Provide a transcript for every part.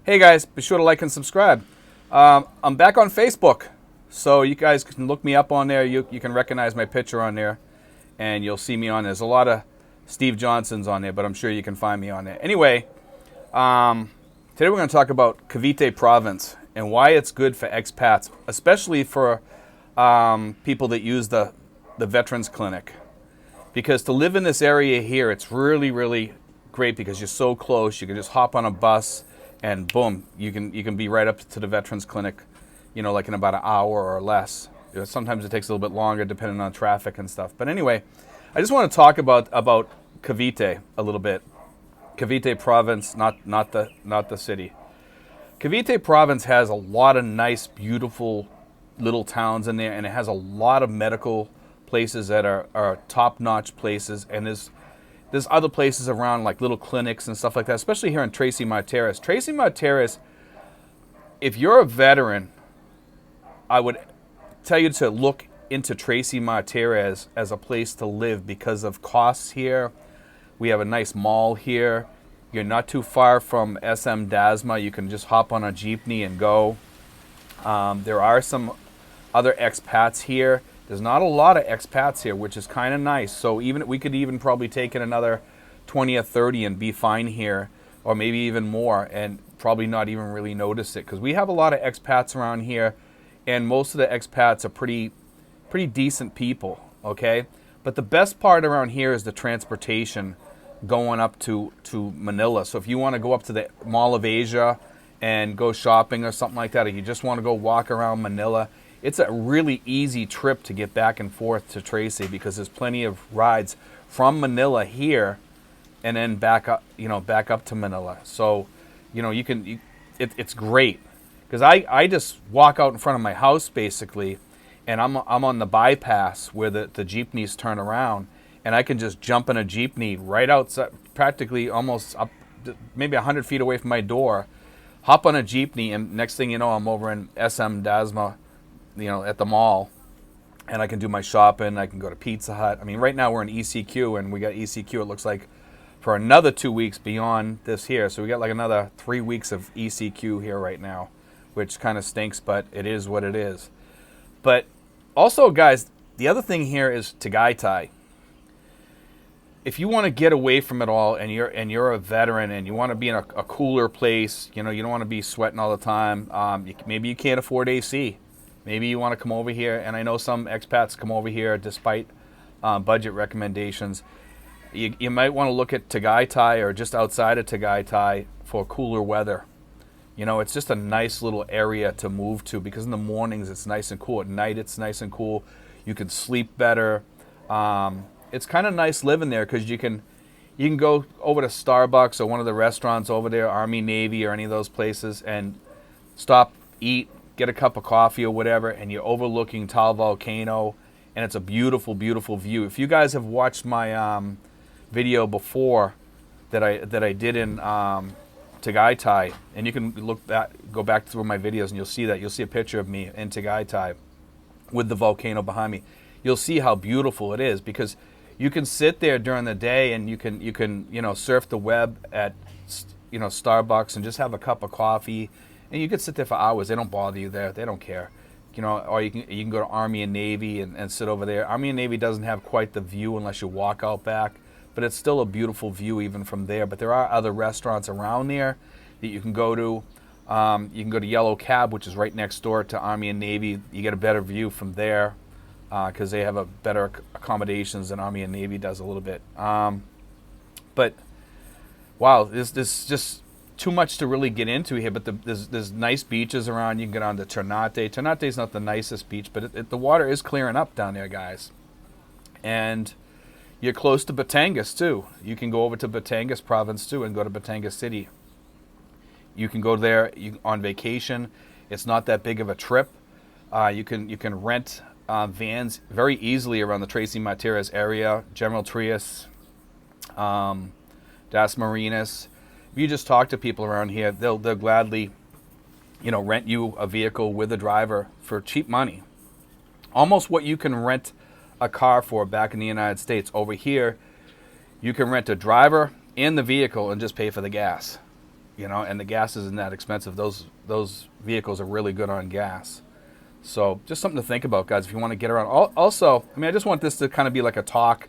Hey guys, be sure to like and subscribe. I'm back on Facebook, so you guys can look me up on there. You can recognize my picture on there, and you'll see me on there. There's a lot of Steve Johnsons on there, but I'm sure you can find me on there. Anyway, today we're going to talk about Cavite Province and why it's good for expats, especially for people that use the Veterans Clinic. Because to live in this area here, it's really, really great because you're so close. You can just hop on a bus and boom, you can be right up to the Veterans Clinic, like in about an hour or less. Sometimes it takes a little bit longer depending on traffic and stuff. But anyway, I just want to talk about Cavite a little bit. Cavite Province, not the city. Cavite Province has a lot of nice, beautiful little towns in there, and it has a lot of medical places that are top-notch places, and there's other places around, like little clinics and stuff like that, especially here in Trece, Martires. Trece, Martires, if you're a veteran, I would tell you to look into Trece, Martires as a place to live because of costs here. We have a nice mall here. You're not too far from SM Dasma. You can just hop on a jeepney and go. There are some other expats here. There's not a lot of expats here, which is kind of nice. So we could even probably take in another 20 or 30 and be fine here, or maybe even more, and probably not even really notice it. Because we have a lot of expats around here, and most of the expats are pretty decent people, okay? But the best part around here is the transportation going up to Manila. So if you want to go up to the Mall of Asia and go shopping or something like that, or you just want to go walk around Manila, it's a really easy trip to get back and forth to Trece because there's plenty of rides from Manila here and then back up to Manila. So, it's great because I just walk out in front of my house basically, and I'm on the bypass where the jeepneys turn around, and I can just jump in a jeepney right outside, practically almost up maybe 100 feet away from my door, hop on a jeepney, and next thing you know, I'm over in SM Dasma, at the mall, and I can do my shopping. I can go to Pizza Hut. I mean, right now we're in ECQ, and we got ECQ, it looks like, for another 2 weeks beyond this here. So we got like another 3 weeks of ECQ here right now, which kind of stinks, but it is what it is. But also, guys, the other thing here is Tagaytay. If you want to get away from it all, and you're a veteran, and you want to be in a cooler place, you don't want to be sweating all the time. Maybe you can't afford AC. Maybe you want to come over here, and I know some expats come over here despite budget recommendations. You might want to look at Tagaytay or just outside of Tagaytay for cooler weather. It's just a nice little area to move to because in the mornings it's nice and cool. At night it's nice and cool. You can sleep better. It's kind of nice living there because you can go over to Starbucks or one of the restaurants over there, Army, Navy, or any of those places, and stop, eat, get a cup of coffee or whatever, and you're overlooking Tal Volcano, and it's a beautiful, beautiful view. If you guys have watched my video before that I did in Tagaytay, and you can go back through my videos, and you'll see a picture of me in Tagaytay with the volcano behind me. You'll see how beautiful it is because you can sit there during the day and you can surf the web at Starbucks and just have a cup of coffee. And you could sit there for hours. They don't bother you there. They don't care. Or you can go to Army and Navy and sit over there. Army and Navy doesn't have quite the view unless you walk out back, but it's still a beautiful view even from there. But there are other restaurants around there that you can go to. You can go to Yellow Cab, which is right next door to Army and Navy. You get a better view from there because they have a better accommodations than Army and Navy does a little bit. But wow, this just too much to really get into here, but there's nice beaches around. You can get on to Ternate. Ternate is not the nicest beach, but the water is clearing up down there, guys. And you're close to Batangas, too. You can go over to Batangas Province, too, and go to Batangas City. You can go there on vacation. It's not that big of a trip. You can rent vans very easily around the Trece Martires area, General Trece, Das Marinas. If you just talk to people around here, they'll gladly, rent you a vehicle with a driver for cheap money. Almost what you can rent a car for back in the United States. Over here, you can rent a driver and the vehicle and just pay for the gas. and the gas isn't that expensive. Those vehicles are really good on gas. So just something to think about, guys, if you want to get around. Also, I mean, I just want this to kind of be like a talk,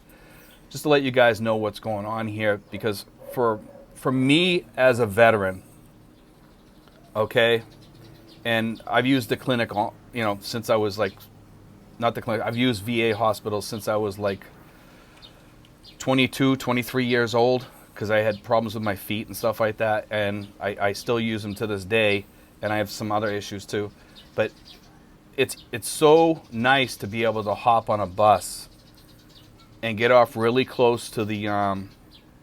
just to let you guys know what's going on here, because for me as a veteran, okay, and I've used the clinic, since I was like, not the clinic, I've used VA hospitals since I was like 22, 23 years old, because I had problems with my feet and stuff like that, and I still use them to this day, and I have some other issues too. But it's so nice to be able to hop on a bus and get off really close to the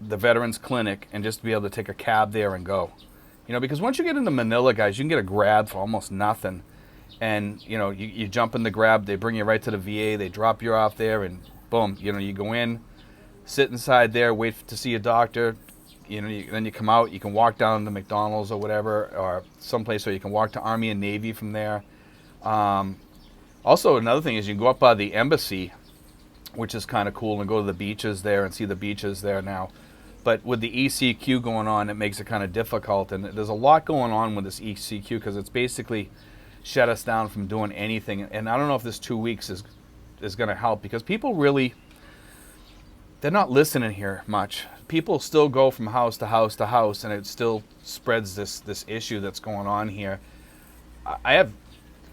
veterans clinic and just be able to take a cab there and go. Because once you get into Manila, guys, you can get a grab for almost nothing. And, you jump in the grab, they bring you right to the VA, they drop you off there, and boom, you go in, sit inside there, wait to see a doctor, then you come out, you can walk down to McDonald's or whatever, or someplace where you can walk to Army and Navy from there. Also, another thing is you can go up by the embassy, which is kind of cool, and go to the beaches there and see the beaches there now. But with the ECQ going on, it makes it kind of difficult, and there's a lot going on with this ECQ because it's basically shut us down from doing anything. And I don't know if this 2 weeks is going to help, because people really, they're not listening here much. People still go from house to house to house, and it still spreads this issue that's going on here. I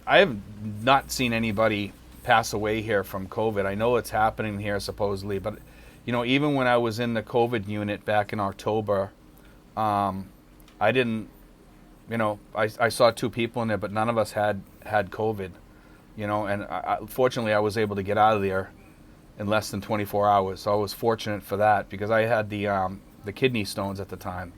have not seen anybody pass away here from COVID. I know it's happening here supposedly, but even when I was in the COVID unit back in October, I didn't, I saw 2 people in there, but none of us had COVID, and fortunately I was able to get out of there in less than 24 hours. So I was fortunate for that, because I had the kidney stones at the time,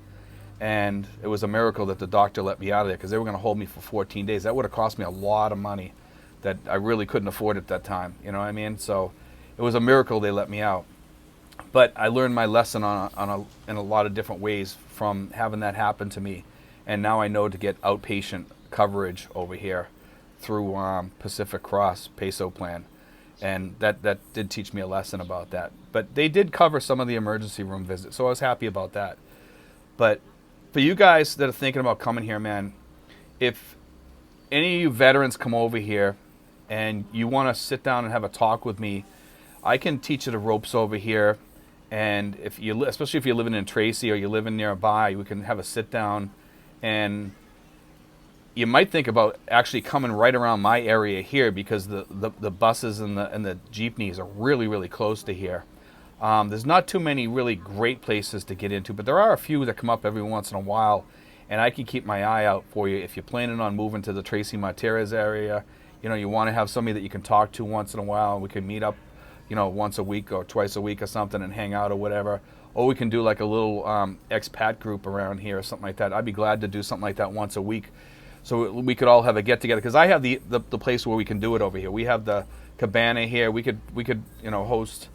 and it was a miracle that the doctor let me out of there, because they were going to hold me for 14 days. That would have cost me a lot of money that I really couldn't afford at that time. You know what I mean? So it was a miracle they let me out. But I learned my lesson in a lot of different ways from having that happen to me. And now I know to get outpatient coverage over here through Pacific Cross Peso plan. And that did teach me a lesson about that. But they did cover some of the emergency room visits, so I was happy about that. But for you guys that are thinking about coming here, man, if any of you veterans come over here and you want to sit down and have a talk with me, I can teach you the ropes over here. And especially if you're living in Trece or you're living nearby, we can have a sit down, and you might think about actually coming right around my area here, because the buses and the jeepneys are really, really close to here. There's not too many really great places to get into, but there are a few that come up every once in a while, and I can keep my eye out for you if you're planning on moving to the Trece Martires area. You want to have somebody that you can talk to once in a while, and we can meet up once a week or twice a week or something and hang out or whatever. Or we can do like a little expat group around here or something like that. I'd be glad to do something like that once a week, so we could all have a get together. Because I have the place where we can do it over here. We have the cabana here. We could host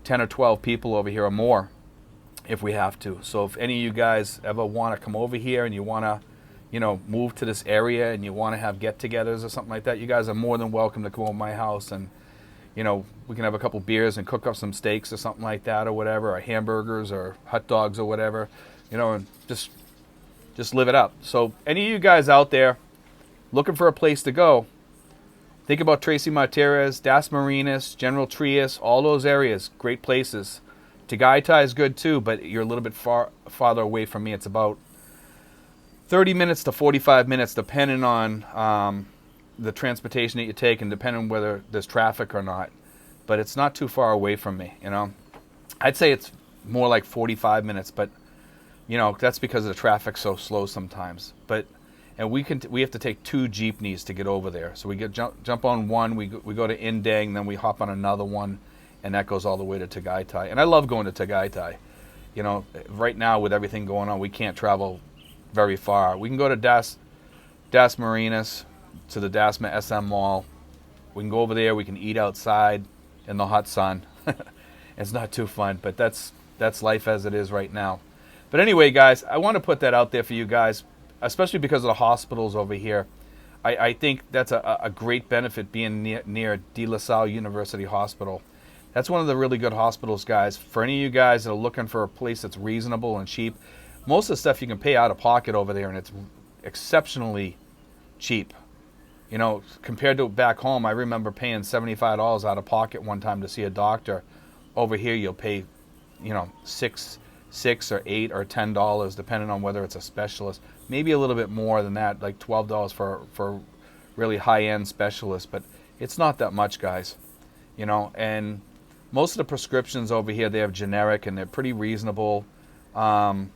10 or 12 people over here or more if we have to. So if any of you guys ever want to come over here and you want to move to this area and you want to have get-togethers or something like that, you guys are more than welcome to come over to my house, and we can have a couple beers and cook up some steaks or something like that or whatever, or hamburgers or hot dogs or whatever, and just live it up. So any of you guys out there looking for a place to go, think about Trece Martires, Das Marinas, General Trece, all those areas, great places. Tagaytay is good too, but you're a little bit farther away from me. It's about 30 minutes to 45 minutes, depending on the transportation that you take and depending on whether there's traffic or not. But it's not too far away from me, I'd say it's more like 45 minutes, but that's because the traffic's so slow sometimes. And we have to take 2 jeepneys to get over there. So we jump on one, we go to Indang, then we hop on another one, and that goes all the way to Tagaytay. And I love going to Tagaytay. Right now with everything going on, we can't travel very far. We can go to Das Marinas, to the Dasma SM Mall. We can go over there. We can eat outside in the hot sun. It's not too fun, but that's life as it is right now. But anyway, guys, I want to put that out there for you guys, especially because of the hospitals over here. I think that's a great benefit being near De La Salle University Hospital. That's one of the really good hospitals, guys. For any of you guys that are looking for a place that's reasonable and cheap, most of the stuff you can pay out of pocket over there, and it's exceptionally cheap. You know, compared to back home, I remember paying $75 out of pocket one time to see a doctor. Over here, you'll pay, you know, six or $8 or $10, depending on whether it's a specialist. Maybe a little bit more than that, like $12 for really high-end specialists. But it's not that much, guys. You know, and most of the prescriptions over here, they have generic, and they're pretty reasonable and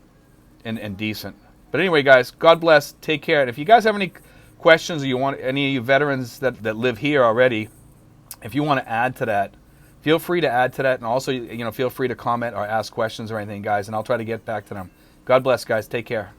decent. But anyway, guys, God bless. Take care. And if you guys have any questions, or you want any of you veterans that live here already, if you want to add to that, feel free to add to that. And also, you know, feel free to comment or ask questions or anything, guys, and I'll try to get back to them. God bless, guys. Take care.